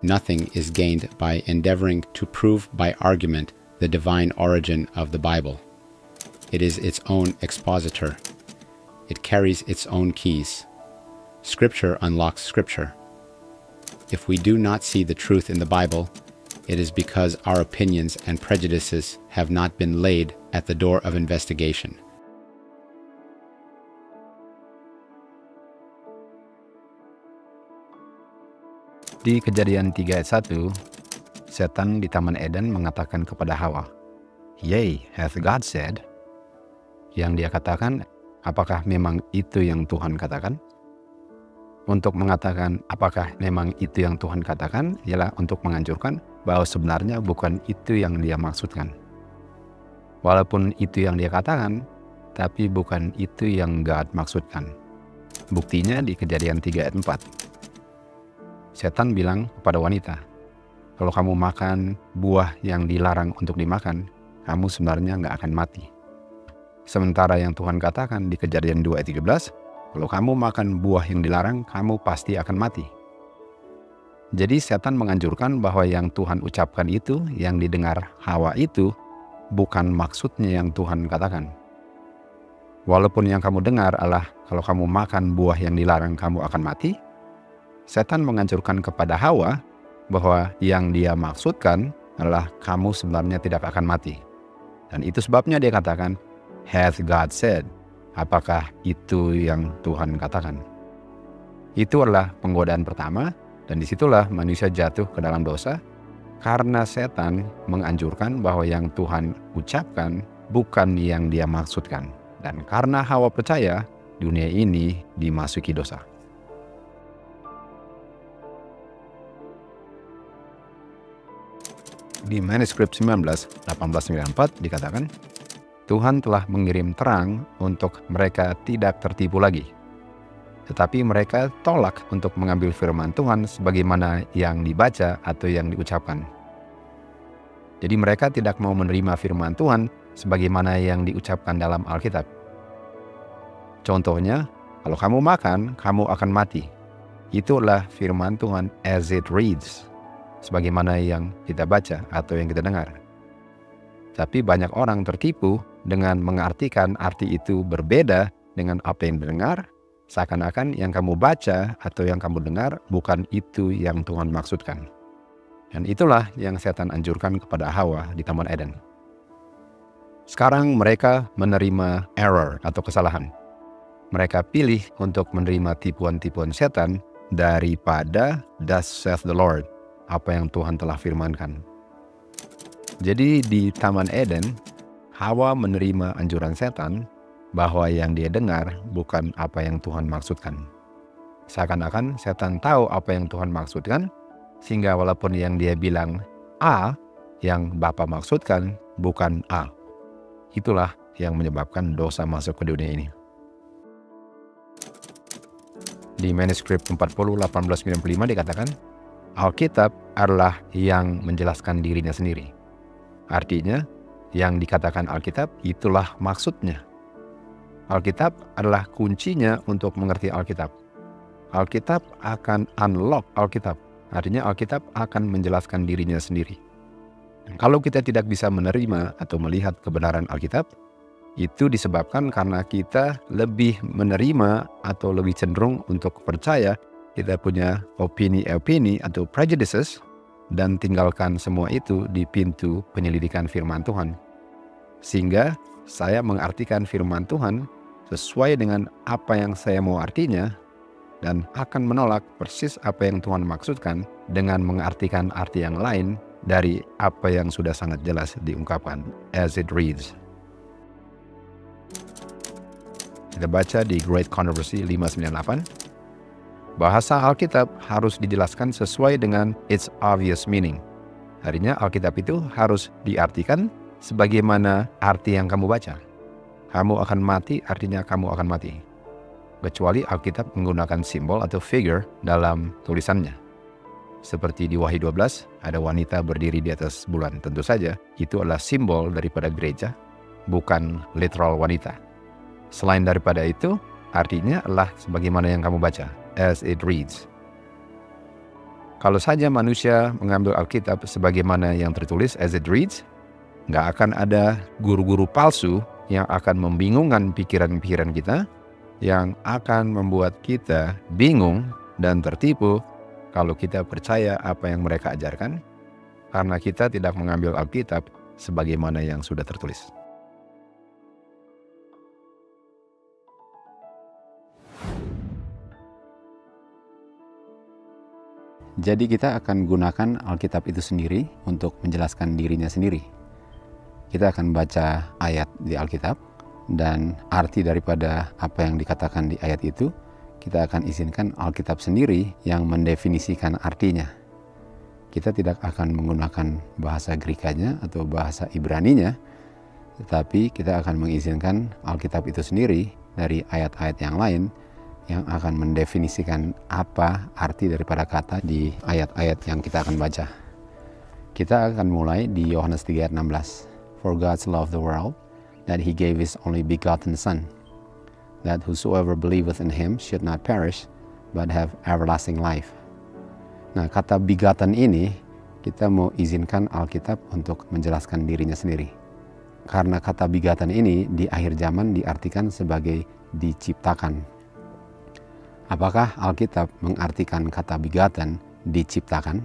Nothing is gained by endeavoring to prove by argument the divine origin of the Bible. It is its own expositor. It carries its own keys. Scripture unlocks Scripture. If we do not see the truth in the Bible, it is because our opinions and prejudices have not been laid at the door of investigation. Di Kejadian 3 ayat 1, setan di Taman Eden mengatakan kepada Hawa, "Yea, hath God said?" Yang dia katakan, apakah memang itu yang Tuhan katakan? Untuk mengatakan apakah memang itu yang Tuhan katakan, ialah untuk menganjurkan bahwa sebenarnya bukan itu yang dia maksudkan. Walaupun itu yang dia katakan, tapi bukan itu yang God maksudkan. Buktinya di Kejadian 3 ayat 4. Setan bilang kepada wanita, kalau kamu makan buah yang dilarang untuk dimakan, kamu sebenarnya nggak akan mati. Sementara yang Tuhan katakan di Kejadian 2 ayat 13, kalau kamu makan buah yang dilarang, kamu pasti akan mati. Jadi setan menganjurkan bahwa yang Tuhan ucapkan itu, yang didengar Hawa itu, bukan maksudnya yang Tuhan katakan. Walaupun yang kamu dengar adalah kalau kamu makan buah yang dilarang, kamu akan mati, setan menganjurkan kepada Hawa bahwa yang dia maksudkan adalah kamu sebenarnya tidak akan mati. Dan itu sebabnya dia katakan, hath God said? Apakah itu yang Tuhan katakan? Itu adalah penggodaan pertama, dan disitulah manusia jatuh ke dalam dosa, karena setan menganjurkan bahwa yang Tuhan ucapkan bukan yang dia maksudkan. Dan karena Hawa percaya, dunia ini dimasuki dosa. Di manuskrip 19:1894 dikatakan, Tuhan telah mengirim terang untuk mereka tidak tertipu lagi. Tetapi mereka tolak untuk mengambil firman Tuhan sebagaimana yang dibaca atau yang diucapkan. Jadi mereka tidak mau menerima firman Tuhan sebagaimana yang diucapkan dalam Alkitab. Contohnya, kalau kamu makan, kamu akan mati. Itulah firman Tuhan as it reads, sebagaimana yang kita baca atau yang kita dengar. Tapi banyak orang tertipu dengan mengartikan arti itu berbeda dengan apa yang didengar, seakan-akan yang kamu baca atau yang kamu dengar bukan itu yang Tuhan maksudkan. Dan itulah yang setan anjurkan kepada Hawa di Taman Eden. Sekarang mereka menerima error atau kesalahan. Mereka pilih untuk menerima tipuan-tipuan setan daripada thus saith the Lord, apa yang Tuhan telah firmankan. Jadi di Taman Eden, Hawa menerima anjuran setan bahwa yang dia dengar bukan apa yang Tuhan maksudkan. Seakan-akan setan tahu apa yang Tuhan maksudkan, sehingga walaupun yang dia bilang A, yang Bapa maksudkan bukan A. Itulah yang menyebabkan dosa masuk ke dunia ini. Di manuskrip 40-1895 dikatakan, Alkitab adalah yang menjelaskan dirinya sendiri. Artinya, yang dikatakan Alkitab itulah maksudnya. Alkitab adalah kuncinya untuk mengerti Alkitab. Alkitab akan unlock Alkitab. Artinya Alkitab akan menjelaskan dirinya sendiri. Kalau kita tidak bisa menerima atau melihat kebenaran Alkitab, itu disebabkan karena kita lebih menerima atau lebih cenderung untuk percaya kita punya opini-opini atau prejudices, dan tinggalkan semua itu di pintu penyelidikan firman Tuhan. Sehingga saya mengartikan firman Tuhan sesuai dengan apa yang saya mau artinya, dan akan menolak persis apa yang Tuhan maksudkan dengan mengartikan arti yang lain dari apa yang sudah sangat jelas diungkapkan as it reads. Kita baca di Great Controversy 598. Bahasa Alkitab harus dijelaskan sesuai dengan its obvious meaning. Artinya Alkitab itu harus diartikan sebagaimana arti yang kamu baca. Kamu akan mati, artinya kamu akan mati. Kecuali Alkitab menggunakan simbol atau figure dalam tulisannya. Seperti di Wahyu 12, ada wanita berdiri di atas bulan. Tentu saja, itu adalah simbol daripada gereja, bukan literal wanita. Selain daripada itu, artinya adalah sebagaimana yang kamu baca, as it reads. Kalau saja manusia mengambil Alkitab sebagaimana yang tertulis as it reads, nggak akan ada guru-guru palsu yang akan membingungkan pikiran-pikiran kita, yang akan membuat kita bingung dan tertipu kalau kita percaya apa yang mereka ajarkan, karena kita tidak mengambil Alkitab sebagaimana yang sudah tertulis. Jadi kita akan gunakan Alkitab itu sendiri untuk menjelaskan dirinya sendiri. Kita akan baca ayat di Alkitab, dan arti daripada apa yang dikatakan di ayat itu, kita akan izinkan Alkitab sendiri yang mendefinisikan artinya. Kita tidak akan menggunakan bahasa Grekanya atau bahasa Ibraninya, tetapi kita akan mengizinkan Alkitab itu sendiri dari ayat-ayat yang lain yang akan mendefinisikan apa arti daripada kata di ayat-ayat yang kita akan baca. Kita akan mulai di Yohanes 3 ayat 16. For God so loved the world, that he gave his only begotten Son, that whosoever believeth in him should not perish, but have everlasting life. Nah, kata begotten ini, kita mau izinkan Alkitab untuk menjelaskan dirinya sendiri. Karena kata begotten ini di akhir zaman diartikan sebagai diciptakan. Apakah Alkitab mengartikan kata begotten diciptakan,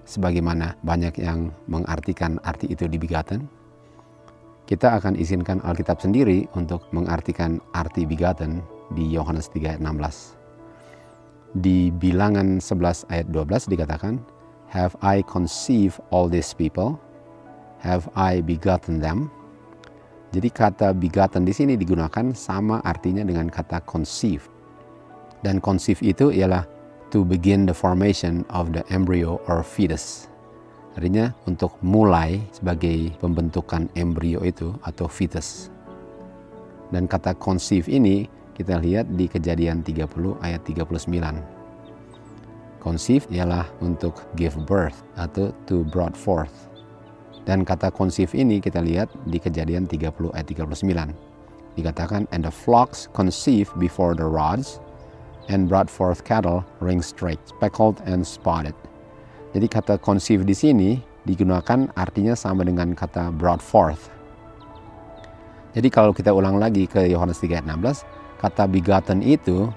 sebagaimana banyak yang mengartikan arti itu di begotten? Kita akan izinkan Alkitab sendiri untuk mengartikan arti begotten di Yohanes 3 ayat 16. Di Bilangan 11 ayat 12 dikatakan, Have I conceived all these people? Have I begotten them? Jadi kata begotten di sini digunakan sama artinya dengan kata conceive. Dan conceive itu ialah to begin the formation of the embryo or fetus. Artinya untuk mulai sebagai pembentukan embrio itu atau fetus. Dan kata conceive ini kita lihat di Kejadian 30 ayat 39. Conceive ialah untuk give birth atau to brought forth. Dan kata conceive ini kita lihat di Kejadian 30 ayat 39. Dikatakan, and the flocks conceived before the rods, and brought forth cattle ring straight, speckled and spotted. Jadi kata conceive di sini digunakan artinya sama dengan kata brought forth. Jadi kalau kita ulang lagi ke Yohanes 3 ayat 16, kata begotten itu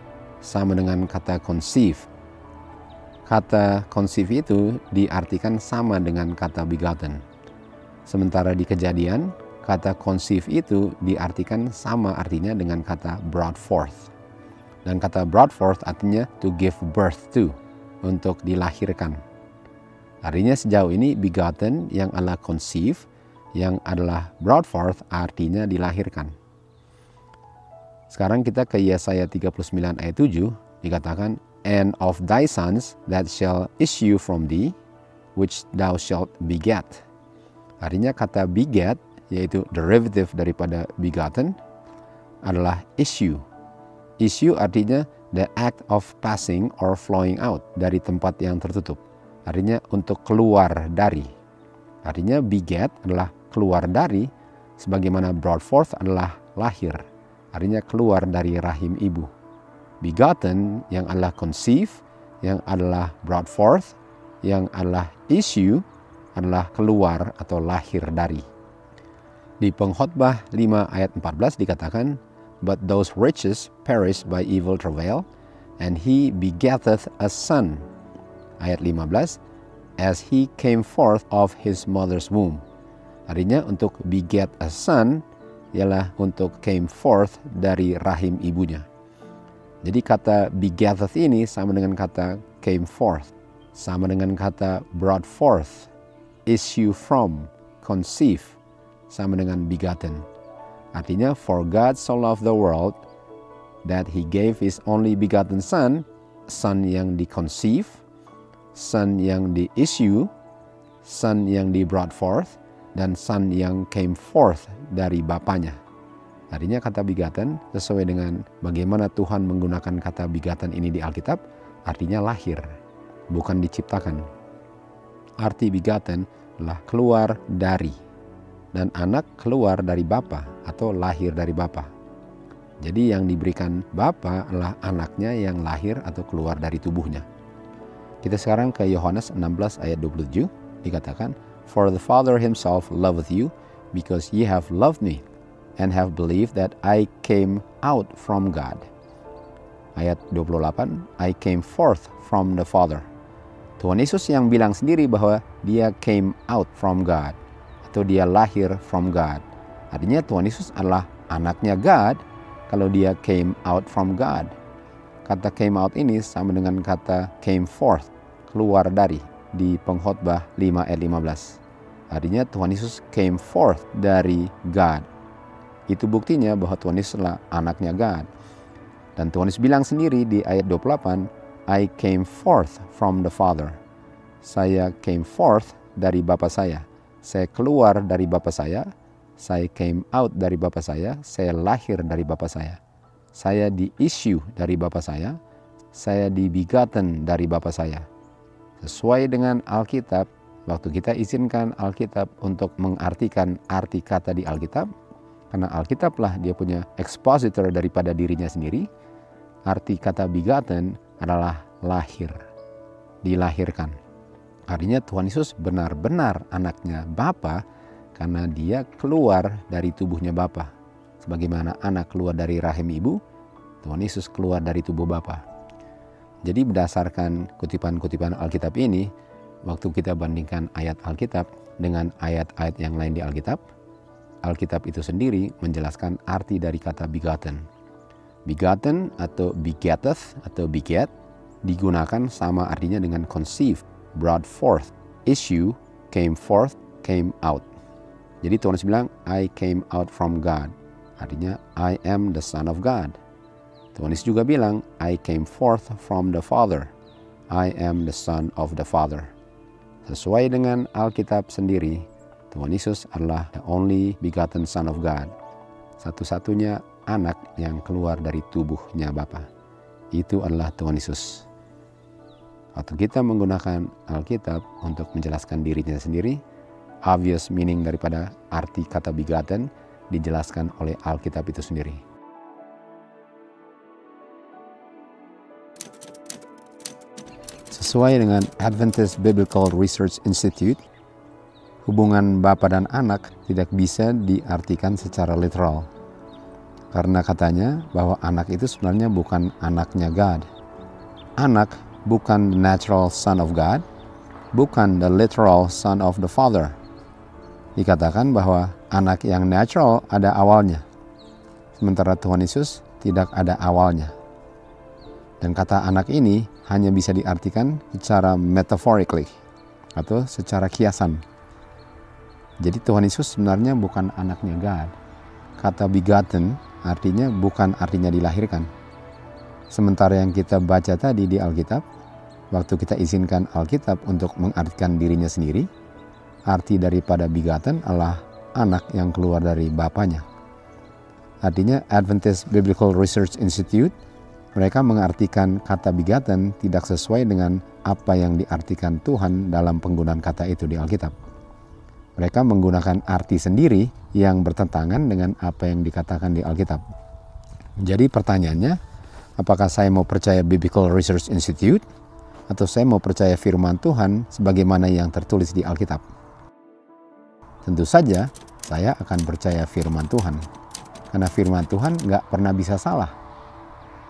sama dengan kata conceive. Kata conceive itu diartikan sama dengan kata begotten. Sementara di Kejadian, kata conceive itu diartikan sama artinya dengan kata brought forth. Dan kata brought forth artinya to give birth to, untuk dilahirkan. Artinya sejauh ini begotten yang adalah conceive, yang adalah brought forth artinya dilahirkan. Sekarang kita ke Yesaya 39 ayat 7, dikatakan, and of thy sons that shall issue from thee, which thou shalt beget. Artinya kata beget, yaitu derivative daripada begotten, adalah issue. Issue artinya the act of passing or flowing out dari tempat yang tertutup. Artinya untuk keluar dari. Artinya beget adalah keluar dari, sebagaimana brought forth adalah lahir. Artinya keluar dari rahim ibu. Begotten yang adalah conceive, yang adalah brought forth, yang adalah issue, adalah keluar atau lahir dari. Di Pengkhotbah 5 ayat 14 dikatakan, but those riches perish by evil travail, and he begetteth a son. Ayat 15, as he came forth of his mother's womb. Artinya untuk beget a son ialah untuk came forth dari rahim ibunya. Jadi kata begetteth ini sama dengan kata came forth, sama dengan kata brought forth, issue from, conceive, sama dengan begotten. Artinya, for God so loved the world that he gave his only begotten Son, Son yang di-conceive, Son yang di-issue, Son yang di-brought forth, dan Son yang came forth dari Bapanya. Artinya kata begotten sesuai dengan bagaimana Tuhan menggunakan kata begotten ini di Alkitab, artinya lahir, bukan diciptakan. Arti begotten adalah keluar dari, dan anak keluar dari bapa atau lahir dari bapa. Jadi yang diberikan bapa adalah anaknya yang lahir atau keluar dari tubuhnya. Kita sekarang ke Yohanes 16 ayat 27. Dikatakan, "For the Father himself loveth you, because ye have loved me, and have believed that I came out from God." Ayat 28, "I came forth from the Father." Tuhan Yesus yang bilang sendiri bahwa dia came out from God, atau dia lahir from God. Artinya Tuhan Yesus adalah anaknya God kalau dia came out from God. Kata came out ini sama dengan kata came forth, keluar dari, di Pengkhotbah 5 ayat 15. Artinya Tuhan Yesus came forth dari God. Itu buktinya bahwa Tuhan Yesus adalah anaknya God. Dan Tuhan Yesus bilang sendiri di ayat 28, "I came forth from the Father." Saya came forth dari Bapa saya. Saya keluar dari Bapa saya came out dari Bapa saya lahir dari Bapa saya di-issue dari Bapa saya dibegotten dari Bapa saya. Sesuai dengan Alkitab, waktu kita izinkan Alkitab untuk mengartikan arti kata di Alkitab, karena Alkitablah dia punya expositor daripada dirinya sendiri, arti kata begotten adalah lahir, dilahirkan. Artinya Tuhan Yesus benar-benar anaknya Bapa karena dia keluar dari tubuhnya Bapa. Sebagaimana anak keluar dari rahim ibu, Tuhan Yesus keluar dari tubuh Bapa. Jadi berdasarkan kutipan-kutipan Alkitab ini, waktu kita bandingkan ayat Alkitab dengan ayat-ayat yang lain di Alkitab, Alkitab itu sendiri menjelaskan arti dari kata begotten. Begotten atau begetteth atau beget digunakan sama artinya dengan conceive, brought forth, issue, came forth, came out. Jadi Tuhan Yesus bilang, "I came out from God." Artinya, I am the Son of God. Tuhan Yesus juga bilang, "I came forth from the Father." I am the Son of the Father. Sesuai dengan Alkitab sendiri, Tuhan Yesus adalah the only begotten Son of God. Satu-satunya anak yang keluar dari tubuhnya Bapa. Itu adalah Tuhan Yesus. Waktu kita menggunakan Alkitab untuk menjelaskan dirinya sendiri, obvious meaning daripada arti kata begotten dijelaskan oleh Alkitab itu sendiri. Sesuai dengan Adventist Biblical Research Institute, hubungan bapa dan anak tidak bisa diartikan secara literal. Karena katanya bahwa anak itu sebenarnya bukan anaknya God. Anak bukan the natural son of God, bukan the literal son of the Father. Dikatakan bahwa anak yang natural ada awalnya, sementara Tuhan Yesus tidak ada awalnya. Dan kata anak ini hanya bisa diartikan secara metaphorically atau secara kiasan. Jadi Tuhan Yesus sebenarnya bukan anaknya God. Kata begotten artinya bukan artinya dilahirkan. Sementara yang kita baca tadi di Alkitab, waktu kita izinkan Alkitab untuk mengartikan dirinya sendiri, arti daripada begotten adalah anak yang keluar dari bapanya. Artinya Adventist Biblical Research Institute, mereka mengartikan kata begotten tidak sesuai dengan apa yang diartikan Tuhan dalam penggunaan kata itu di Alkitab. Mereka menggunakan arti sendiri yang bertentangan dengan apa yang dikatakan di Alkitab. Jadi pertanyaannya, apakah saya mau percaya Biblical Research Institute atau saya mau percaya firman Tuhan sebagaimana yang tertulis di Alkitab? Tentu saja saya akan percaya firman Tuhan. Karena firman Tuhan nggak pernah bisa salah.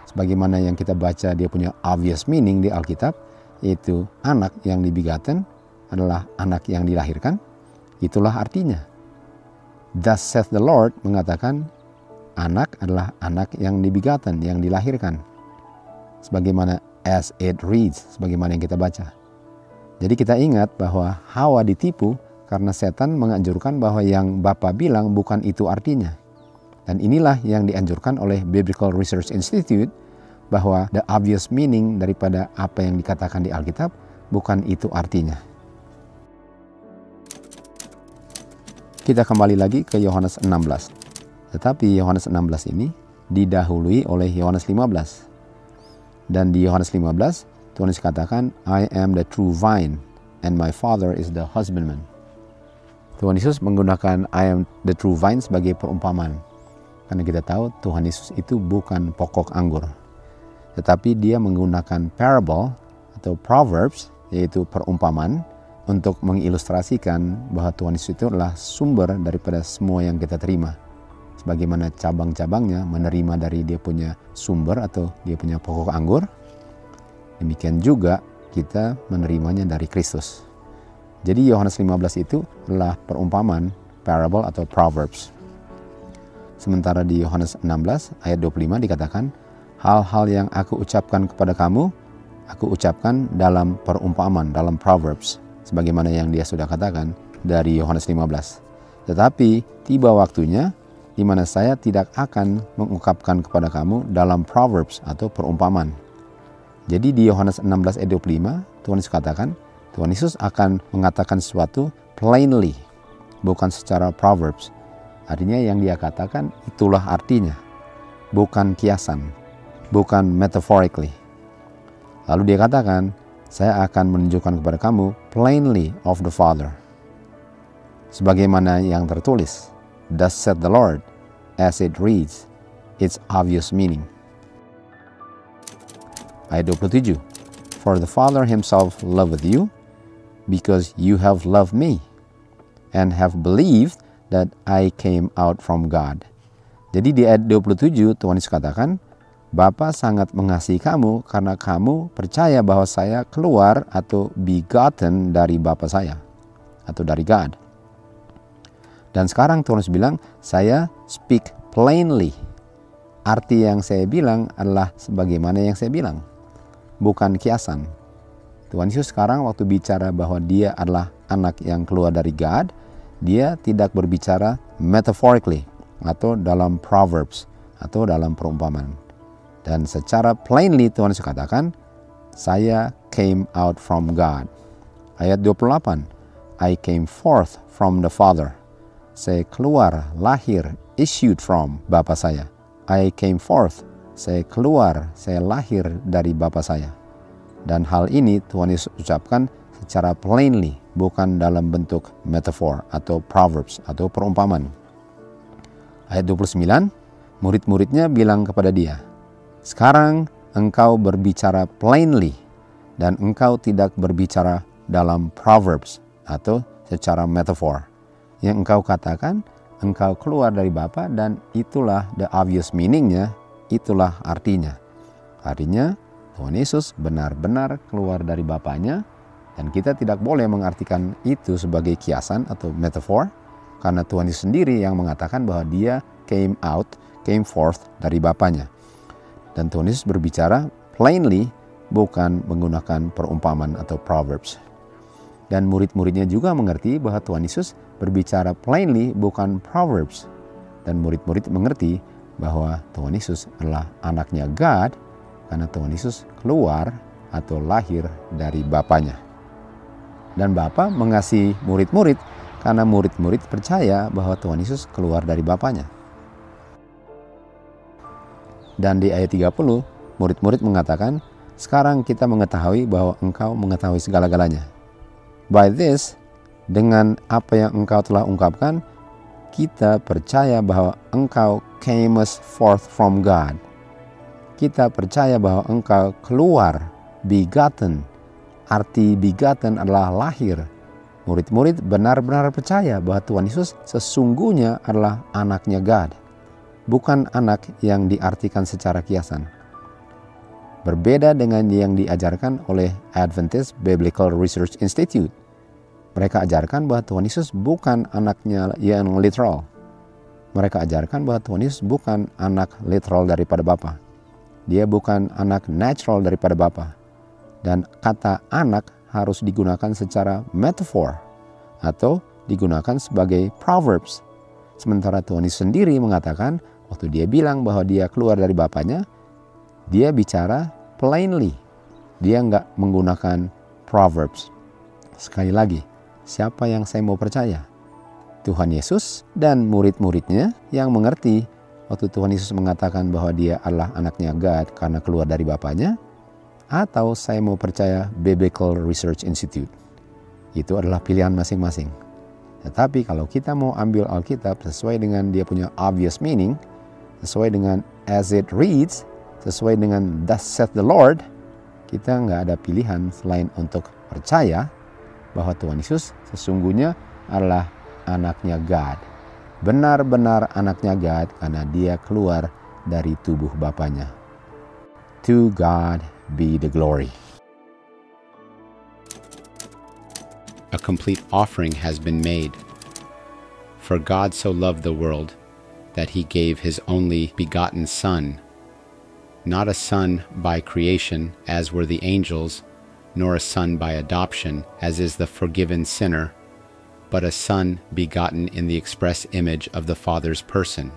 Sebagaimana yang kita baca dia punya obvious meaning di Alkitab, yaitu anak yang dibegotten adalah anak yang dilahirkan. Itulah artinya. Thus saith the Lord mengatakan anak adalah anak yang dibegotten, yang dilahirkan. Sebagaimana as it reads, sebagaimana yang kita baca. Jadi kita ingat bahwa Hawa ditipu karena setan menganjurkan bahwa yang Bapa bilang bukan itu artinya. Dan inilah yang dianjurkan oleh Biblical Research Institute, bahwa the obvious meaning daripada apa yang dikatakan di Alkitab bukan itu artinya. Kita kembali lagi ke Yohanes 16. Tetapi Yohanes 16 ini didahului oleh Yohanes 15. Dan di Yohanes 15, Tuhan Yesus katakan, I am the true vine and my Father is the husbandman. Tuhan Yesus menggunakan I am the true vine sebagai perumpamaan. Karena kita tahu Tuhan Yesus itu bukan pokok anggur. Tetapi dia menggunakan parable atau Proverbs, yaitu perumpamaan, untuk mengilustrasikan bahwa Tuhan Yesus itu adalah sumber daripada semua yang kita terima. Sebagaimana cabang-cabangnya menerima dari dia punya sumber atau dia punya pokok anggur, demikian juga kita menerimanya dari Kristus. Jadi Yohanes 15 itu adalah perumpamaan, parable atau Proverbs. Sementara di Yohanes 16 ayat 25 dikatakan, hal-hal yang aku ucapkan kepada kamu, aku ucapkan dalam perumpamaan, dalam Proverbs. Sebagaimana yang dia sudah katakan dari Yohanes 15. Tetapi tiba waktunya di mana saya tidak akan mengungkapkan kepada kamu dalam Proverbs atau perumpamaan. Jadi di Yohanes 16 ayat 25, Tuhan Yesus katakan, Tuhan Yesus akan mengatakan sesuatu plainly, bukan secara Proverbs. Artinya yang dia katakan itulah artinya, bukan kiasan, bukan metaphorically. Lalu dia katakan, saya akan menunjukkan kepada kamu plainly of the Father. Sebagaimana yang tertulis, thus said the Lord, as it reads, its obvious meaning. Ayat 27, for the Father himself loveth you, because you have loved me, and have believed that I came out from God. Jadi di ayat 27 Tuhan Yesus katakan, Bapa sangat mengasihi kamu karena kamu percaya bahwa saya keluar atau begotten dari Bapa saya atau dari God. Dan sekarang Tuhan Yesus bilang, saya speak plainly. Arti yang saya bilang adalah sebagaimana yang saya bilang, bukan kiasan. Tuhan Yesus sekarang waktu bicara bahwa dia adalah anak yang keluar dari God, dia tidak berbicara metaphorically atau dalam Proverbs atau dalam perumpamaan. Dan secara plainly Tuhan Yesus katakan, saya came out from God. Ayat 28, I came forth from the Father. Saya keluar, lahir, issued from Bapa saya. I came forth, saya keluar, saya lahir dari Bapa saya. Dan hal ini Tuhan Yesus ucapkan secara plainly, bukan dalam bentuk metaphor atau Proverbs atau perumpamaan. Ayat 29, murid-muridnya bilang kepada dia, sekarang engkau berbicara plainly dan engkau tidak berbicara dalam Proverbs atau secara metaphor. Yang engkau katakan, engkau keluar dari Bapa dan itulah the obvious meaningnya, itulah artinya. Artinya Tuhan Yesus benar-benar keluar dari Bapanya dan kita tidak boleh mengartikan itu sebagai kiasan atau metaphor karena Tuhan Yesus sendiri yang mengatakan bahwa dia came forth dari Bapanya. Dan Tuhan Yesus berbicara plainly, bukan menggunakan perumpamaan atau Proverbs. Dan murid-muridnya juga mengerti bahwa Tuhan Yesus berbicara plainly, bukan Proverbs. Dan murid-murid mengerti bahwa Tuhan Yesus adalah anaknya God, karena Tuhan Yesus keluar atau lahir dari Bapanya. Dan Bapa mengasihi murid-murid karena murid-murid percaya bahwa Tuhan Yesus keluar dari Bapanya. Dan di ayat 30, murid-murid mengatakan, sekarang kita mengetahui bahwa engkau mengetahui segala-galanya. By this, dengan apa yang engkau telah ungkapkan, kita percaya bahwa engkau came forth from God. Kita percaya bahwa engkau keluar, begotten. Arti begotten adalah lahir. Murid-murid benar-benar percaya bahwa Tuhan Yesus sesungguhnya adalah anaknya God. Bukan anak yang diartikan secara kiasan. Berbeda dengan yang diajarkan oleh Adventist Biblical Research Institute. Mereka ajarkan bahwa Tuhan Yesus bukan anaknya yang literal. Mereka ajarkan bahwa Tuhan Yesus bukan anak literal daripada Bapa. Dia bukan anak natural daripada Bapa. Dan kata anak harus digunakan secara metaphor atau digunakan sebagai Proverbs. Sementara Tuhan Yesus sendiri mengatakan waktu dia bilang bahwa dia keluar dari Bapanya, dia bicara plainly. Dia nggak menggunakan Proverbs. Sekali lagi, siapa yang saya mau percaya? Tuhan Yesus dan murid-muridnya yang mengerti waktu Tuhan Yesus mengatakan bahwa dia adalah anaknya God karena keluar dari Bapanya, atau saya mau percaya Biblical Research Institute. Itu adalah pilihan masing-masing. Tetapi kalau kita mau ambil Alkitab sesuai dengan dia punya obvious meaning, sesuai dengan as it reads, sesuai dengan thus saith the Lord, kita nggak ada pilihan selain untuk percaya bahwa Tuhan Yesus sesungguhnya adalah anaknya God. Benar-benar anaknya God karena dia keluar dari tubuh Bapanya. To God be the glory. A complete offering has been made. For God so loved the world that he gave his only begotten Son, not a son by creation, as were the angels, nor a son by adoption, as is the forgiven sinner, but a Son begotten in the express image of the Father's person.